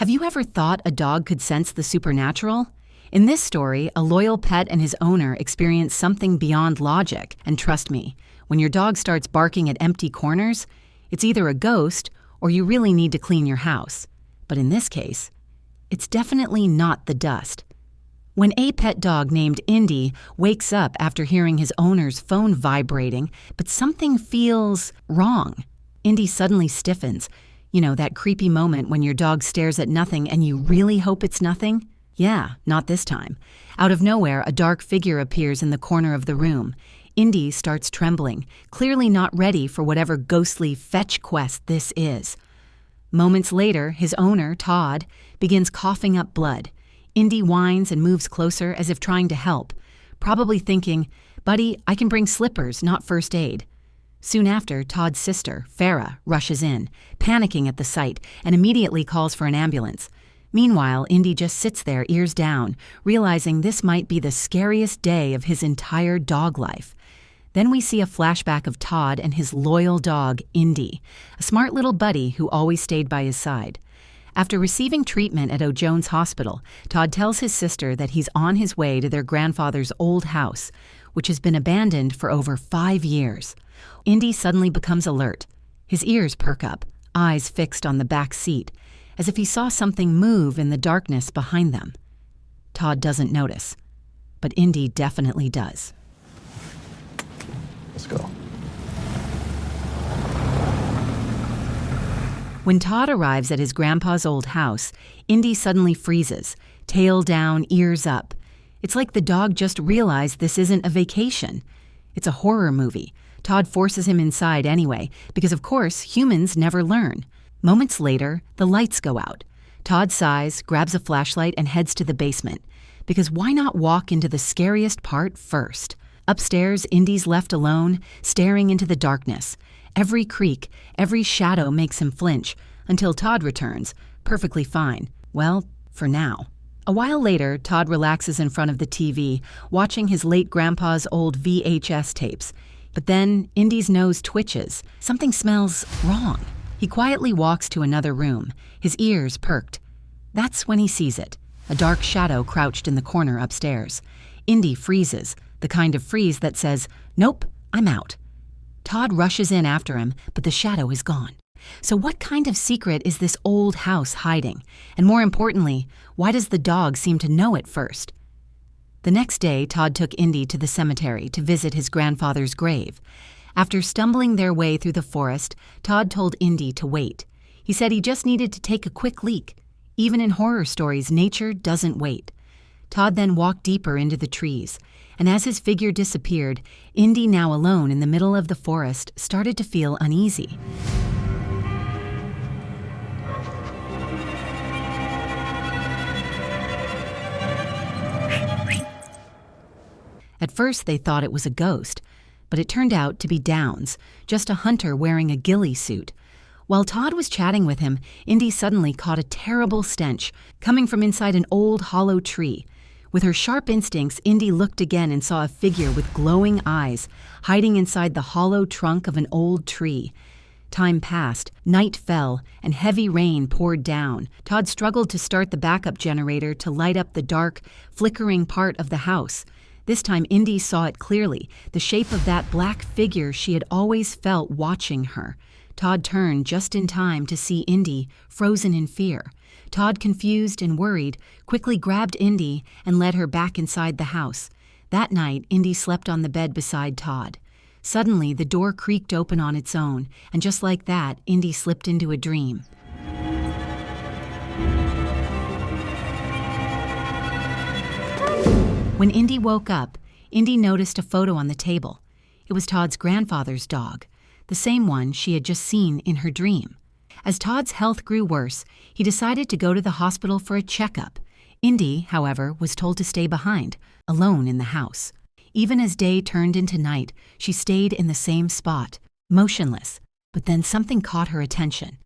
Have you ever thought a dog could sense the supernatural? In this story, a loyal pet and his owner experience something beyond logic. And trust me, when your dog starts barking at empty corners, it's either a ghost or you really need to clean your house. But in this case, it's definitely not the dust. When a pet dog named Indi wakes up after hearing his owner's phone vibrating, but something feels wrong, Indi suddenly stiffens. You know, that creepy moment when your dog stares at nothing and you really hope it's nothing? Yeah, not this time. Out of nowhere, a dark figure appears in the corner of the room. Indi starts trembling, clearly not ready for whatever ghostly fetch quest this is. Moments later, his owner, Todd, begins coughing up blood. Indi whines and moves closer as if trying to help, probably thinking, "Buddy, I can bring slippers, not first aid." Soon after, Todd's sister, Farah, rushes in, panicking at the sight, and immediately calls for an ambulance. Meanwhile, Indi just sits there, ears down, realizing this might be the scariest day of his entire dog life. Then we see a flashback of Todd and his loyal dog, Indi, a smart little buddy who always stayed by his side. After receiving treatment at O'Jones Hospital, Todd tells his sister that he's on his way to their grandfather's old house, which has been abandoned for over 5 years. Indi suddenly becomes alert. His ears perk up, eyes fixed on the back seat, as if he saw something move in the darkness behind them. Todd doesn't notice, but Indi definitely does. Let's go. When Todd arrives at his grandpa's old house, Indi suddenly freezes, tail down, ears up. It's like the dog just realized this isn't a vacation. It's a horror movie. Todd forces him inside anyway, because of course, humans never learn. Moments later, the lights go out. Todd sighs, grabs a flashlight, and heads to the basement. Because why not walk into the scariest part first? Upstairs, Indi's left alone, staring into the darkness. Every creak, every shadow makes him flinch, until Todd returns, perfectly fine. Well, for now. A while later, Todd relaxes in front of the TV, watching his late grandpa's old VHS tapes. But then, Indi's nose twitches. Something smells wrong. He quietly walks to another room, his ears perked. That's when he sees it, a dark shadow crouched in the corner upstairs. Indi freezes, the kind of freeze that says, "Nope, I'm out." Todd rushes in after him, but the shadow is gone. So what kind of secret is this old house hiding? And more importantly, why does the dog seem to know it first? The next day, Todd took Indi to the cemetery to visit his grandfather's grave. After stumbling their way through the forest, Todd told Indi to wait. He said he just needed to take a quick leak. Even in horror stories, nature doesn't wait. Todd then walked deeper into the trees, and as his figure disappeared, Indi, now alone in the middle of the forest, started to feel uneasy. At first, they thought it was a ghost, but it turned out to be Downs, just a hunter wearing a ghillie suit. While Todd was chatting with him, Indi suddenly caught a terrible stench coming from inside an old hollow tree. With her sharp instincts, Indi looked again and saw a figure with glowing eyes hiding inside the hollow trunk of an old tree. Time passed, night fell, and heavy rain poured down. Todd struggled to start the backup generator to light up the dark, flickering part of the house. This time Indi saw it clearly, the shape of that black figure she had always felt watching her. Todd turned just in time to see Indi frozen in fear. Todd, confused and worried, quickly grabbed Indi and led her back inside the house. That night, Indi slept on the bed beside Todd. Suddenly, the door creaked open on its own, and just like that, Indi slipped into a dream. When Indi woke up, Indi noticed a photo on the table. It was Todd's grandfather's dog, the same one she had just seen in her dream. As Todd's health grew worse, he decided to go to the hospital for a checkup. Indi, however, was told to stay behind, alone in the house. Even as day turned into night, she stayed in the same spot, motionless. But then something caught her attention.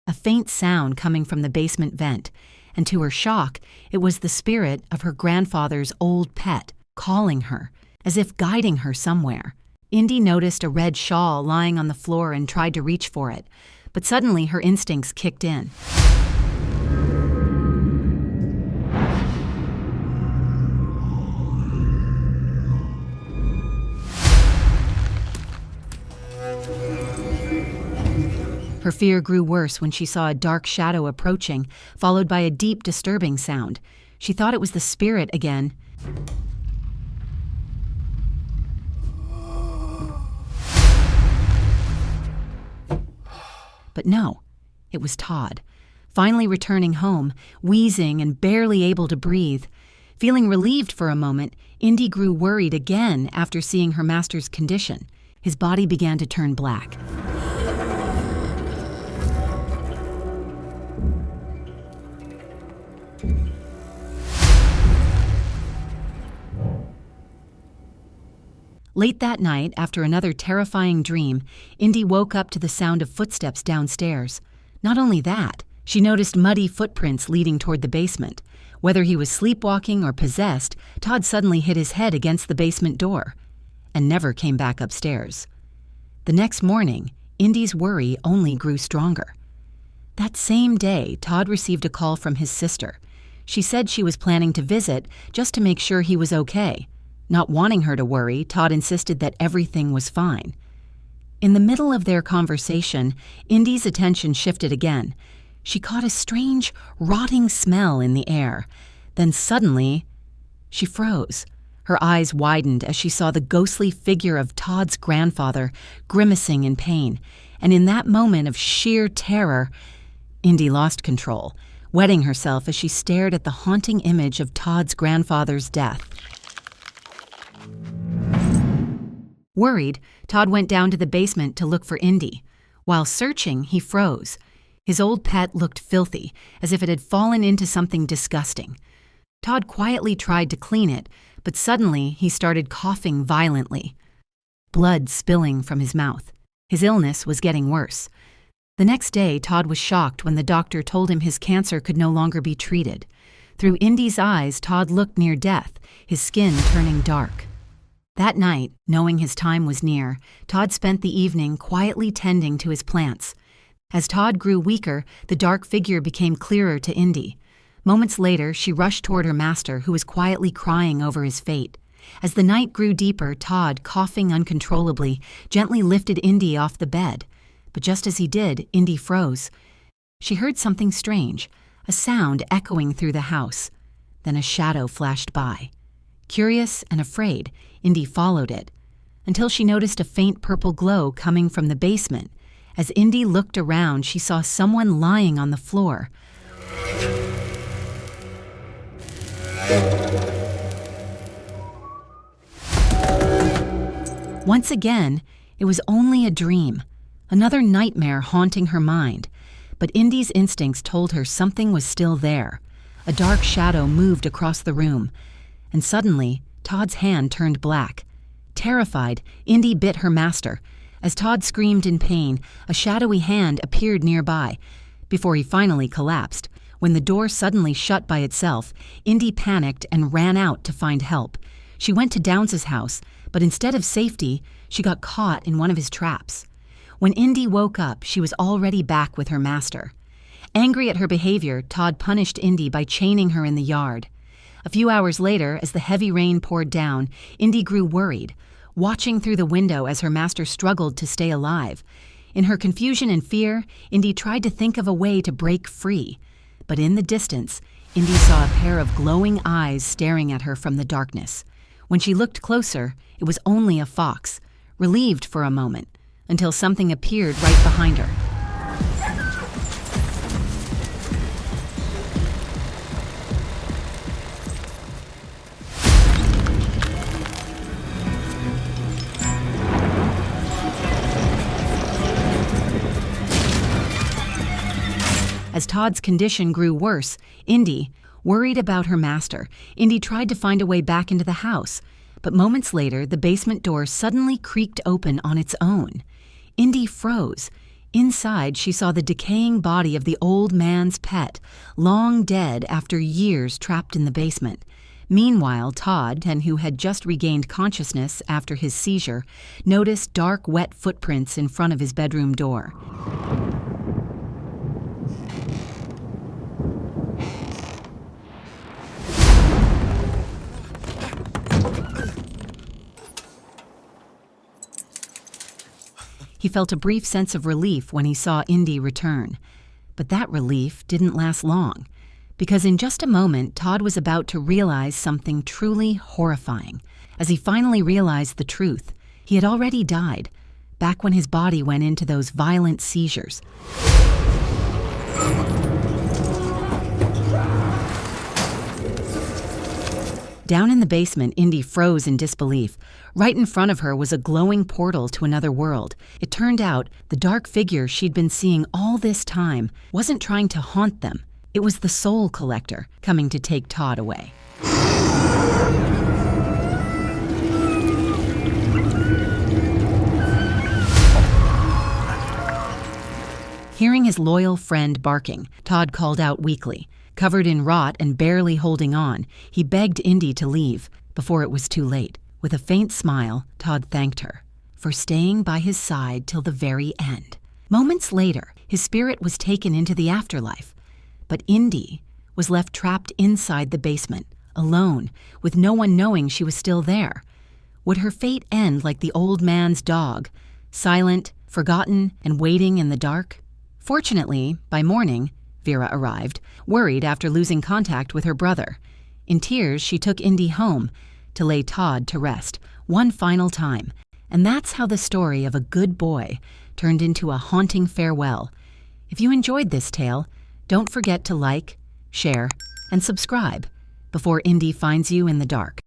A faint sound coming from the basement vent, and to her shock, it was the spirit of her grandfather's old pet, calling her, as if guiding her somewhere. Indi noticed a red shawl lying on the floor and tried to reach for it, but suddenly her instincts kicked in. Her fear grew worse when she saw a dark shadow approaching, followed by a deep, disturbing sound. She thought it was the spirit again. But no, it was Todd, finally returning home, wheezing and barely able to breathe. Feeling relieved for a moment, Indi grew worried again after seeing her master's condition. His body began to turn black. Late that night, after another terrifying dream, Indi woke up to the sound of footsteps downstairs. Not only that, she noticed muddy footprints leading toward the basement. Whether he was sleepwalking or possessed, Todd suddenly hit his head against the basement door and never came back upstairs. The next morning, Indi's worry only grew stronger. That same day, Todd received a call from his sister. She said she was planning to visit just to make sure he was okay. Not wanting her to worry, Todd insisted that everything was fine. In the middle of their conversation, Indi's attention shifted again. She caught a strange, rotting smell in the air. Then suddenly, she froze. Her eyes widened as she saw the ghostly figure of Todd's grandfather grimacing in pain. And in that moment of sheer terror, Indi lost control, wetting herself as she stared at the haunting image of Todd's grandfather's death. Worried, Todd went down to the basement to look for Indi. While searching, he froze. His old pet looked filthy, as if it had fallen into something disgusting. Todd quietly tried to clean it, but suddenly he started coughing violently, blood spilling from his mouth. His illness was getting worse. The next day, Todd was shocked when the doctor told him his cancer could no longer be treated. Through Indi's eyes, Todd looked near death, his skin turning dark. That night, knowing his time was near, Todd spent the evening quietly tending to his plants. As Todd grew weaker, the dark figure became clearer to Indi. Moments later, she rushed toward her master, who was quietly crying over his fate. As the night grew deeper, Todd, coughing uncontrollably, gently lifted Indi off the bed. But just as he did, Indi froze. She heard something strange, a sound echoing through the house. Then a shadow flashed by. Curious and afraid, Indi followed it, until she noticed a faint purple glow coming from the basement. As Indi looked around, she saw someone lying on the floor. Once again, it was only a dream, another nightmare haunting her mind. But Indi's instincts told her something was still there. A dark shadow moved across the room, and suddenly, Todd's hand turned black. Terrified, Indi bit her master. As Todd screamed in pain, a shadowy hand appeared nearby, before he finally collapsed. When the door suddenly shut by itself, Indi panicked and ran out to find help. She went to Downes's house, but instead of safety, she got caught in one of his traps. When Indi woke up, she was already back with her master. Angry at her behavior, Todd punished Indi by chaining her in the yard. A few hours later, as the heavy rain poured down, Indi grew worried, watching through the window as her master struggled to stay alive. In her confusion and fear, Indi tried to think of a way to break free. But in the distance, Indi saw a pair of glowing eyes staring at her from the darkness. When she looked closer, it was only a fox, relieved for a moment, until something appeared right behind her. As Todd's condition grew worse, Indi, worried about her master, Indi tried to find a way back into the house. But moments later, the basement door suddenly creaked open on its own. Indi froze. Inside, she saw the decaying body of the old man's pet, long dead after years trapped in the basement. Meanwhile, Todd, who had just regained consciousness after his seizure, noticed dark, wet footprints in front of his bedroom door. He felt a brief sense of relief when he saw Indi return. But that relief didn't last long, because in just a moment, Todd was about to realize something truly horrifying. As he finally realized the truth, he had already died, back when his body went into those violent seizures. Down in the basement, Indi froze in disbelief. Right in front of her was a glowing portal to another world. It turned out the dark figure she'd been seeing all this time wasn't trying to haunt them. It was the Soul Collector coming to take Todd away. Hearing his loyal friend barking, Todd called out weakly. Covered in rot and barely holding on, he begged Indi to leave before it was too late. With a faint smile, Todd thanked her for staying by his side till the very end. Moments later, his spirit was taken into the afterlife, but Indi was left trapped inside the basement, alone, with no one knowing she was still there. Would her fate end like the old man's dog, silent, forgotten, and waiting in the dark? Fortunately, by morning, Vera arrived, worried after losing contact with her brother. In tears, she took Indi home to lay Todd to rest one final time. And that's how the story of a good boy turned into a haunting farewell. If you enjoyed this tale, don't forget to like, share, and subscribe before Indi finds you in the dark.